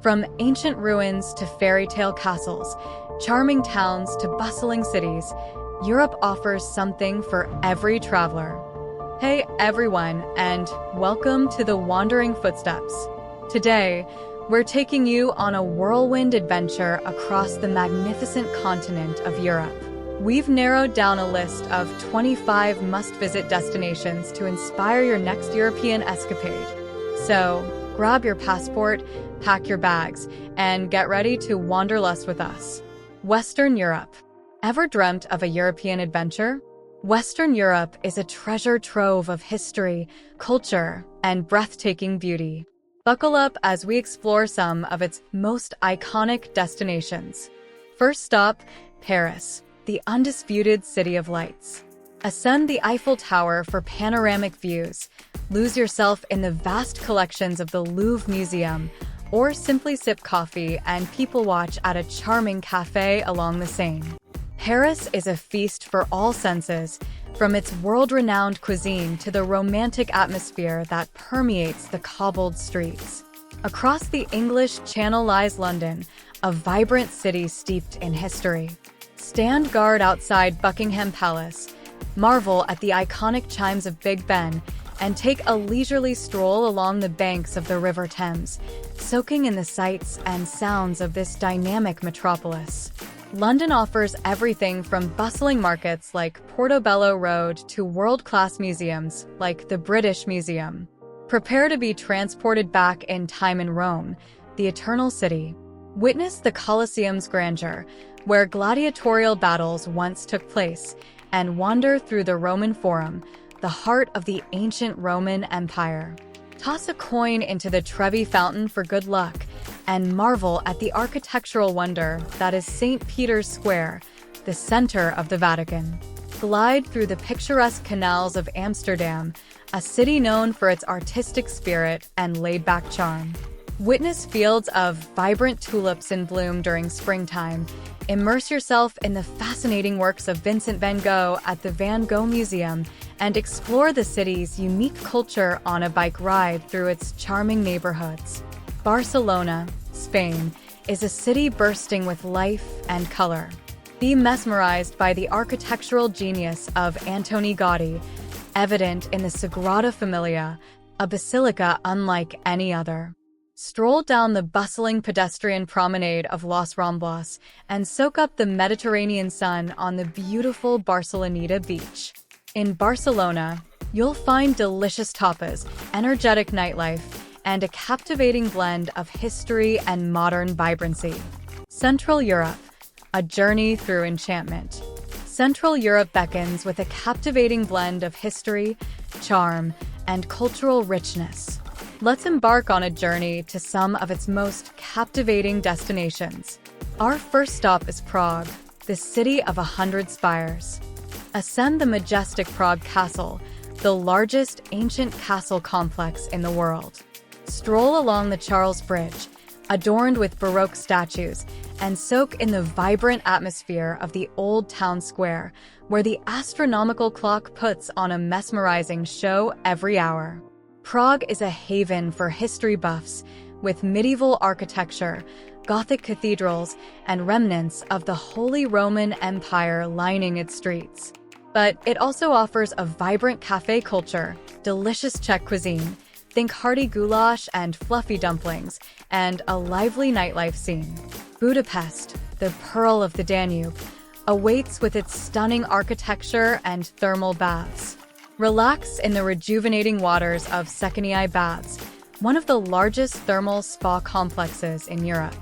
From ancient ruins to fairy tale castles, charming towns to bustling cities, Europe offers something for every traveler. Hey everyone, and welcome to the Wandering Footsteps. Today, we're taking you on a whirlwind adventure across the magnificent continent of Europe. We've narrowed down a list of 25 must-visit destinations to inspire your next European escapade. So, grab your passport, pack your bags, and get ready to wanderlust with us. Western Europe. Ever dreamt of a European adventure? Western Europe is a treasure trove of history, culture, and breathtaking beauty. Buckle up as we explore some of its most iconic destinations. First stop, Paris, the undisputed city of lights. Ascend the Eiffel Tower for panoramic views, lose yourself in the vast collections of the Louvre Museum, or simply sip coffee and people watch at a charming cafe along the Seine. Paris is a feast for all senses, from its world-renowned cuisine to the romantic atmosphere that permeates the cobbled streets. Across the English Channel lies London, a vibrant city steeped in history. Stand guard outside Buckingham Palace, marvel at the iconic chimes of Big Ben, and take a leisurely stroll along the banks of the River Thames, soaking in the sights and sounds of this dynamic metropolis. London offers everything from bustling markets like Portobello Road to world-class museums like the British Museum. Prepare to be transported back in time in Rome, the Eternal City. Witness the Colosseum's grandeur, where gladiatorial battles once took place, and wander through the Roman Forum, the heart of the ancient Roman Empire. Toss a coin into the Trevi Fountain for good luck, and marvel at the architectural wonder that is St. Peter's Square, the center of the Vatican. Glide through the picturesque canals of Amsterdam, a city known for its artistic spirit and laid-back charm. Witness fields of vibrant tulips in bloom during springtime. Immerse yourself in the fascinating works of Vincent van Gogh at the Van Gogh Museum, and explore the city's unique culture on a bike ride through its charming neighborhoods. Barcelona, Spain, is a city bursting with life and color. Be mesmerized by the architectural genius of Antoni Gaudí, evident in the Sagrada Familia, a basilica unlike any other. Stroll down the bustling pedestrian promenade of Las Ramblas and soak up the Mediterranean sun on the beautiful Barceloneta beach. In Barcelona, you'll find delicious tapas, energetic nightlife, and a captivating blend of history and modern vibrancy. Central Europe, a journey through enchantment. Central Europe beckons with a captivating blend of history, charm, and cultural richness. Let's embark on a journey to some of its most captivating destinations. Our first stop is Prague, the city of 100 spires. Ascend the majestic Prague Castle, the largest ancient castle complex in the world. Stroll along the Charles Bridge, adorned with Baroque statues, and soak in the vibrant atmosphere of the Old Town Square, where the astronomical clock puts on a mesmerizing show every hour. Prague is a haven for history buffs, with medieval architecture, Gothic cathedrals, and remnants of the Holy Roman Empire lining its streets. But it also offers a vibrant cafe culture, delicious Czech cuisine, think hearty goulash and fluffy dumplings, and a lively nightlife scene. Budapest, the pearl of the Danube, awaits with its stunning architecture and thermal baths. Relax in the rejuvenating waters of Székely Baths, one of the largest thermal spa complexes in Europe.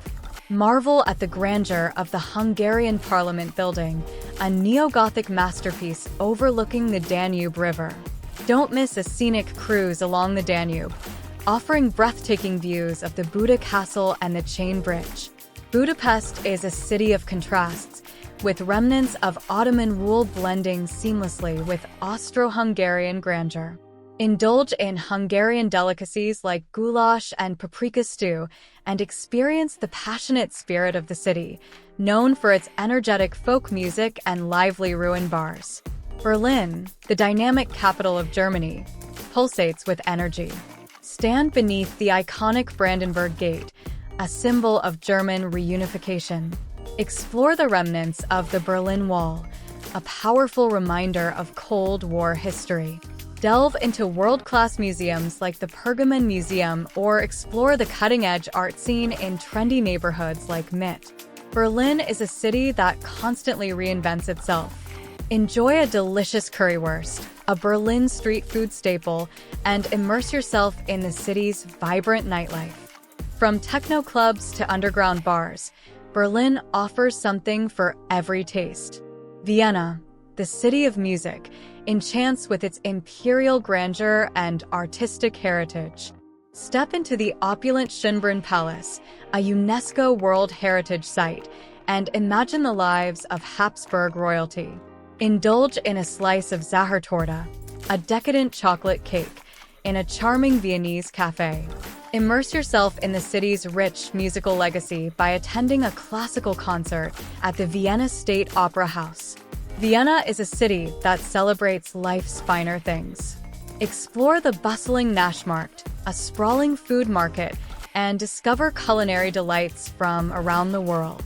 Marvel at the grandeur of the Hungarian Parliament building, a neo-Gothic masterpiece overlooking the Danube River. Don't miss a scenic cruise along the Danube, offering breathtaking views of the Buda Castle and the Chain Bridge. Budapest is a city of contrasts, with remnants of Ottoman rule blending seamlessly with Austro-Hungarian grandeur. Indulge in Hungarian delicacies like goulash and paprika stew and experience the passionate spirit of the city, known for its energetic folk music and lively ruin bars. Berlin, the dynamic capital of Germany, pulsates with energy. Stand beneath the iconic Brandenburg Gate, a symbol of German reunification. Explore the remnants of the Berlin Wall, a powerful reminder of Cold War history. Delve into world-class museums like the Pergamon Museum or explore the cutting-edge art scene in trendy neighborhoods like Mitte. Berlin is a city that constantly reinvents itself. Enjoy a delicious currywurst, a Berlin street food staple, and immerse yourself in the city's vibrant nightlife. From techno clubs to underground bars, Berlin offers something for every taste. Vienna, the city of music, enchants with its imperial grandeur and artistic heritage. Step into the opulent Schönbrunn Palace, a UNESCO World Heritage Site, and imagine the lives of Habsburg royalty. Indulge in a slice of Sachertorte, a decadent chocolate cake, in a charming Viennese cafe. Immerse yourself in the city's rich musical legacy by attending a classical concert at the Vienna State Opera House. Vienna is a city that celebrates life's finer things. Explore the bustling Naschmarkt, a sprawling food market, and discover culinary delights from around the world.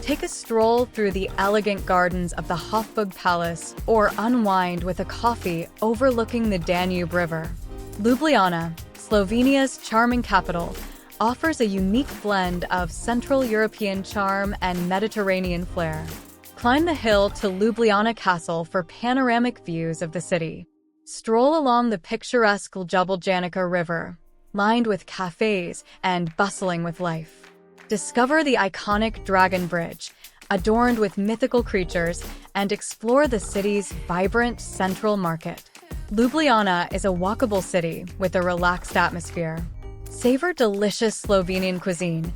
Take a stroll through the elegant gardens of the Hofburg Palace or unwind with a coffee overlooking the Danube River. Ljubljana, Slovenia's charming capital, offers a unique blend of Central European charm and Mediterranean flair. Climb the hill to Ljubljana Castle for panoramic views of the city. Stroll along the picturesque Ljubljana River, lined with cafes and bustling with life. Discover the iconic Dragon Bridge, adorned with mythical creatures, and explore the city's vibrant central market. Ljubljana is a walkable city with a relaxed atmosphere. Savor delicious Slovenian cuisine,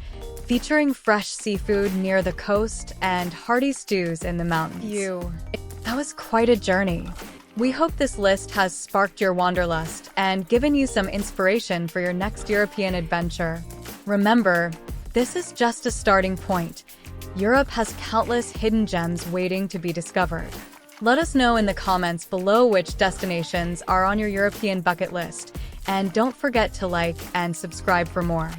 featuring fresh seafood near the coast and hearty stews in the mountains. That was quite a journey. We hope this list has sparked your wanderlust and given you some inspiration for your next European adventure. Remember, this is just a starting point. Europe has countless hidden gems waiting to be discovered. Let us know in the comments below which destinations are on your European bucket list, and don't forget to like and subscribe for more.